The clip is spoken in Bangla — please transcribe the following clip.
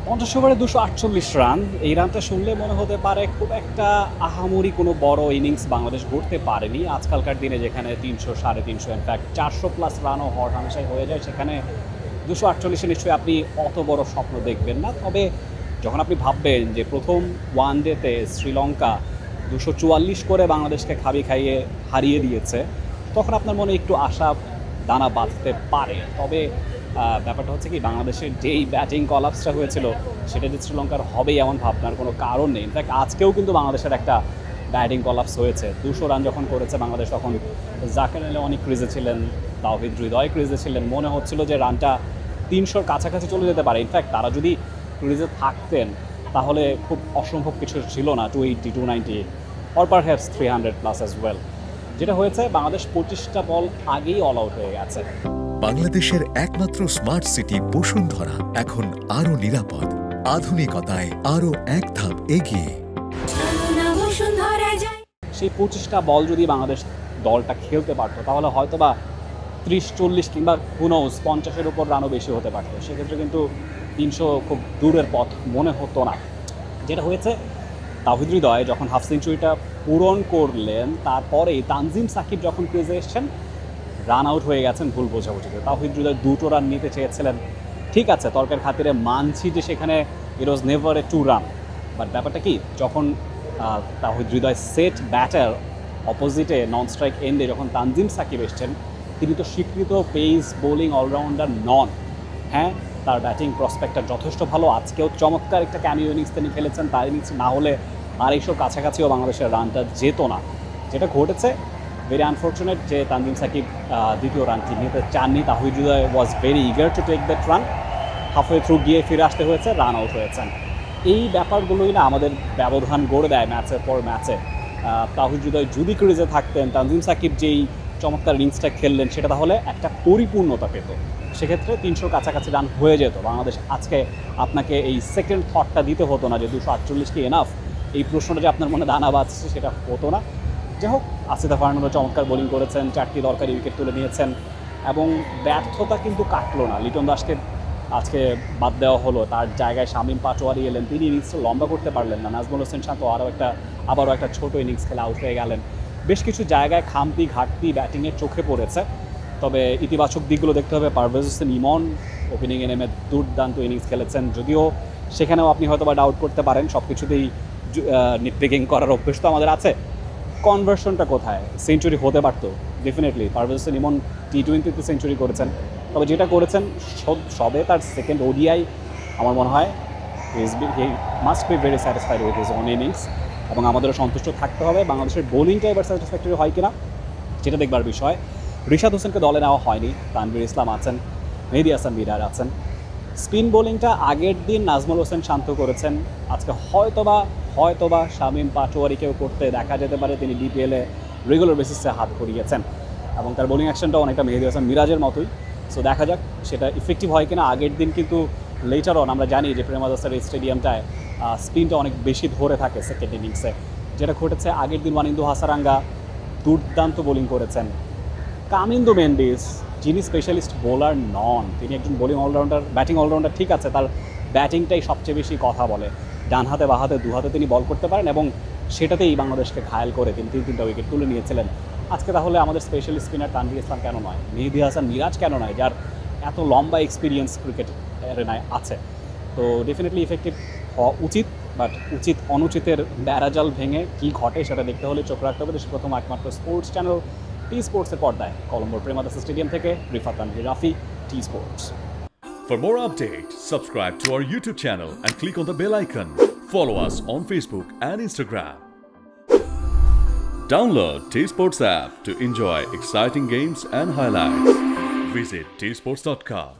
50 ওভারে 248 রান। এই রানটা শুনলে মনে হতে পারে খুব একটা আহামরি কোনো বড় ইনিংস বাংলাদেশ গড়তে পারেনি। আজকালকার দিনে যেখানে 300, 350, ইনফ্যাক্ট 400+ রানও হামেশাই হয়ে যায়, সেখানে 248-এ নিশ্চয়ই আপনি অত বড় স্বপ্ন দেখবেন না। তবে যখন আপনি ভাববেন যে প্রথম ওয়ানডেতে শ্রীলঙ্কা 244 করে বাংলাদেশকে খাইয়ে হারিয়ে দিয়েছে, তখন আপনার মনে একটু আশা দানা বাঁধতে পারে। তবে ব্যাপারটা হচ্ছে কি, বাংলাদেশের যেই ব্যাটিং কলাপসটা হয়েছিল সেটা যে শ্রীলঙ্কার হবেই এমন ভাবনার কোনো কারণ নেই। ইনফ্যাক্ট আজকেও কিন্তু বাংলাদেশের একটা ব্যাটিং কলাপস হয়েছে। 200 রান যখন করেছে বাংলাদেশ, তখন জাকির আলী অনেক ক্রিজে ছিলেন, তাওহিদ হৃদয় ক্রিজে ছিলেন। মনে হচ্ছিল যে রানটা 300-র কাছাকাছি চলে যেতে পারে। ইনফ্যাক্ট তারা যদি ক্রিজে থাকতেন তাহলে খুব অসম্ভব কিছু ছিল না, 280, 290 অর পারহ্যাপস 300+ অ্যাজ ওয়েল। যেটা হয়েছে, বাংলাদেশ 25টা বল আগেই অল আউট হয়ে গেছে। বাংলাদেশের একমাত্র স্মার্ট সিটি বসুন্ধরা এখন আরো নিরাপদ, আধুনিকতায় আরো এক ধাপ এগিয়ে। সেই 25টা বল যদি বাংলাদেশ দলটা খেলতে পারতো তাহলে হয়তো বা 30-40 কিংবা কোনো 50-এর উপর রানও বেশি হতে পারতো। সেক্ষেত্রে কিন্তু 300 খুব দূরের পথ মনে হতো না। যেটা হয়েছে, তাওহিদ হৃদয় যখন হাফ সেঞ্চুরিটা পূরণ করলেন, তারপরেই তানজিম সাকিব যখন ক্রিজে এসছেন, রান আউট হয়ে গেছেন ভুল বোঝাবুঝিতে। তাওহিদ হৃদয় 2টো রান নিতে চেয়েছিলেন, ঠিক আছে, তর্কের খাতিরে মানছি যে সেখানে it was never a 2 run. But ব্যাপারটা কি, যখন তাওহিদ হৃদয় সেট ব্যাটার, অপোজিটে নন স্ট্রাইক এন্ডে যখন তানজিম সাকিব এসছেন, তিনি তো স্বীকৃত পেস বোলিং অলরাউন্ডার নন। হ্যাঁ, তার ব্যাটিং প্রসপেক্টটা যথেষ্ট ভালো। আজকেও চমৎকার একটা ক্যামিও ইনিংস তিনি খেলেছেন। তার ইনিংস না হলে 250 কাছাকাছিও বাংলাদেশের রানটা যেত না। যেটা ঘটেছে, ভেরি আনফর্চুনেট যে তানজিম সাকিব দ্বিতীয় রানটি নিতে চাননি। Towhid Hridoy was very eager to take that run. Halfway through গিয়ে ফিরে আসতে হয়েছে, রান আউট হয়েছেন। এই ব্যাপারগুলোই না আমাদের ব্যবধান গড়ে দেয় ম্যাচের পর ম্যাচে। তাওহিদ হৃদয় যদি ক্রিজে থাকতেন, তানজিম সাকিব যেই চমৎকার ইনিংসটা খেললেন, সেটা তাহলে একটা পরিপূর্ণতা পেত। সেক্ষেত্রে 300 কাছাকাছি রান হয়ে যেত বাংলাদেশ। আজকে আপনাকে এই সেকেন্ড থটটা দিতে হতো না যে 248 কি এনাফ। এই প্রশ্নটা যে আপনার মনে দানা বাঁধছে সেটা হতো না। যাই হোক, আসিফ ফারহানও চমৎকার বোলিং করেছেন, 4টি দরকারি উইকেট তুলে নিয়েছেন এবং ব্যর্থতা কিন্তু কাটলো না। লিটন দাসকে আজকে বাদ দেওয়া হলো, তার জায়গায় শামীম পাটোয়ারি এলেন, তিনি ইনিংসটা লম্বা করতে পারলেন না। নাজমুল হোসেন শান্ত আবারও একটা ছোট ইনিংস খেলে আউট হয়ে গেলেন। বেশ কিছু জায়গায় খামতি ঘাটতি ব্যাটিংয়ের চোখে পড়েছে। তবে ইতিবাচক দিকগুলো দেখতে হবে। পারভেজ হোসেন ইমন ওপেনিংয়ে নেমে দুর্দান্ত ইনিংস খেলেছেন, যদিও সেখানেও আপনি হয়তো বা ডাউট করতে পারেন। সব কিছুতেই নিটপিকিং করার অভ্যেস তো আমাদের আছে। কনভার্সনটা কোথায়? সেঞ্চুরি হতে পারতো ডেফিনেটলি। পারভেজ হোসেন ইমন টি-20-তে সেঞ্চুরি করেছেন, তবে যেটা করেছেন সবে তার সেকেন্ড ওডিআই। আমার মনে হয় he must be very satisfied with his own innings এবং আমাদেরও সন্তুষ্ট থাকতে হবে। বাংলাদেশের বোলিংটা এবার স্যাটিসফ্যাক্টরি হয় কিনা সেটা দেখবার বিষয়। রিশাদ হোসেনকে দলে নেওয়া হয়নি, তানভীর ইসলাম আছেন, মেহেদী হাসান মিরাজ আছেন। স্পিন বোলিংটা আগের দিন নাজমুল হোসেন শান্ত করেছেন, আজকে হয়তোবা শামীম পাটোয়ারিকেও করতে দেখা যেতে পারে। তিনি বিপিএলে রেগুলার বেসিসে হাত ঘুরিয়েছেন এবং তার বোলিং অ্যাকশনটাও অনেকটা মেহেদী হাসান মিরাজের মতোই। সো দেখা যাক সেটা ইফেক্টিভ হয় কিনা। আগের দিন কিন্তু লেটার অন আমরা জানি যে প্রেমাদাসার স্টেডিয়ামটায় স্পিনটা অনেক বেশি ধরে থাকে সেকেন্ড ইনিংসে। যেটা ঘটেছে, আগের দিন ওয়ানিন্দু হাসারাঙ্গা দুর্দান্ত বোলিং করেছেন। কামিন্দু মেন্ডিস, যিনি স্পেশালিস্ট বোলার নন, তিনি একজন বোলিং অলরাউন্ডার, ব্যাটিং অলরাউন্ডার, ঠিক আছে, তার ব্যাটিংটাই সবচেয়ে বেশি কথা বলে। ডান হাতে বা হাতে 2 হাতে তিনি বল করতে পারেন এবং সেটাতেই বাংলাদেশকে ঘায়াল করে তিনি 3টা উইকেট তুলে নিয়েছিলেন। আজকে তাহলে আমাদের স্পেশাল স্পিনার তানভীর ইসলাম কেন নয়, মেহেদী হাসান মিরাজ কেন নয়, যার এত লম্বা এক্সপিরিয়েন্স ক্রিকেট এরেনায় আছে? তো ডেফিনেটলি ইফেক্টিভ হওয়া উচিত, বাট উচিত অনুচিতের বেড়াজাল ভেঙে কী ঘটে সেটা দেখতে হলে চোখ রাখতে হবে দেশের প্রথম একমাত্র স্পোর্টস চ্যানেল টি স্পোর্টসের পর্দায়। কলম্বোর প্রেমাদাসা স্টেডিয়াম থেকে Rifat Tanvir Rafi, T Sports. For more updates, subscribe to our YouTube channel and click on the bell icon. Follow us on Facebook and Instagram. Download T Sports app to enjoy exciting games and highlights. Visit tsports.com.